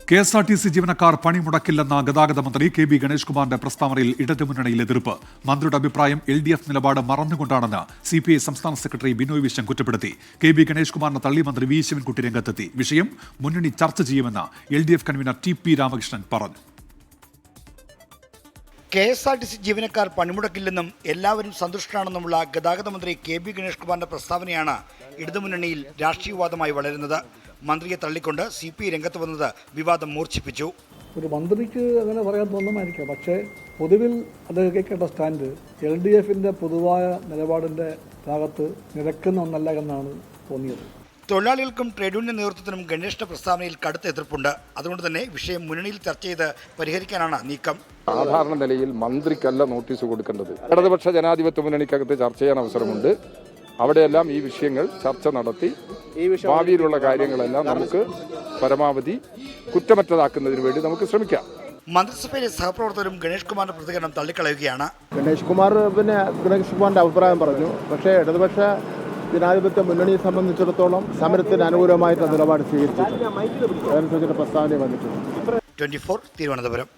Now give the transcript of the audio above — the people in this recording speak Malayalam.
KSRTC ജീവനക്കാർ പണിമുടക്കില്ലെന്ന ഗതാഗത മന്ത്രി കെ.ബി. ഗണേഷ് കുമാറിന്റെ പ്രസ്താവനയിൽ ഇടതുമുന്നണിയിൽ എതിർപ്പ്. മന്ത്രിയുടെ അഭിപ്രായം LDF നിലപാട് മറന്നുകൊണ്ടാണെന്ന് CPI സംസ്ഥാന സെക്രട്ടറി ബിനോയ് വിശ്വം കുറ്റപ്പെടുത്തി. കെ.ബി. ഗണേഷ് കുമാറിനെ തള്ളി മന്ത്രി വി. ശിവൻകുട്ടി രംഗത്തെത്തി. വിഷയം മുന്നണി ചർച്ച ചെയ്യുമെന്ന് LDF കൺവീനർ TP രാമകൃഷ്ണൻ പറഞ്ഞു. KSRTC ജീവനക്കാർ പണിമുടക്കില്ലെന്നും എല്ലാവരും സന്തുഷ്ടരാണെന്നുമുള്ള ഗതാഗത മന്ത്രി കെ.ബി. ഗണേഷ് കുമാറിന്റെ പ്രസ്താവനയാണ് ഇടതുമുന്നണിയിൽ രാഷ്ട്രീയവാദമായി വളരുന്നത്. മന്ത്രിയെ തള്ളിക്കൊണ്ട് CPI രംഗത്ത് വന്നത് വിവാദം മൂർച്ഛിപ്പിച്ചു. ഒരു മന്ത്രിക്ക് അങ്ങനെ പറയാൻ തോന്നുമായിരിക്കാം, പക്ഷേ പൊതുവിൽ അദ്ദേഹം കേട്ട സ്റ്റാൻഡ് LDFന്റെ പൊതുവായ നിലപാടിന്റെ ഭാഗത്ത് നിരക്കുന്ന ഒന്നല്ല എന്നാണ് തോന്നിയത്. തൊഴിലാളികൾക്കും ട്രേഡ് യൂണിയൻ നേതൃത്വത്തിനും ഗണേഷിന്റെ പ്രസ്താവനയിൽ കടുത്ത എതിർപ്പുണ്ട്. അതുകൊണ്ട് തന്നെ വിഷയം മുന്നണിയിൽ ചർച്ച ചെയ്ത് പരിഹരിക്കാനാണ് നീക്കം. സാധാരണ നിലയിൽ മന്ത്രിക്കല്ല നോട്ടീസ് കൊടുക്കേണ്ടത്. ഇടതുപക്ഷ ജനാധിപത്യ മുന്നണിക്കകത്ത് ചർച്ച ചെയ്യാൻ അവസരമുണ്ട്. അവിടെയെല്ലാം ഈ വിഷയങ്ങൾ ചർച്ച നടത്തി ഭാവിയിലുള്ള കാര്യങ്ങളെല്ലാം നമുക്ക് പരമാവധി കുറ്റമറ്റതാക്കുന്നതിന് വേണ്ടി നമുക്ക് ശ്രമിക്കാം. മന്ത്രിസഭയിലെ സഹപ്രവർത്തകരും ഗണേഷ് കുമാറിന്റെ പ്രതികരണം തള്ളിക്കളയുകയാണ്. ഗണേഷ് കുമാറിന്റെ അഭിപ്രായം പറഞ്ഞു. പക്ഷേ ഇടതുപക്ഷ ജനാധിപത്യ മുന്നണിയെ സംബന്ധിച്ചിടത്തോളം സമരത്തിന് അനുകൂലമായിട്ടുള്ള നിലപാട് സ്വീകരിച്ചിട്ടുണ്ട്. പ്രസ്താവന വന്നിട്ടുണ്ട്. 24 തിരുവനന്തപുരം.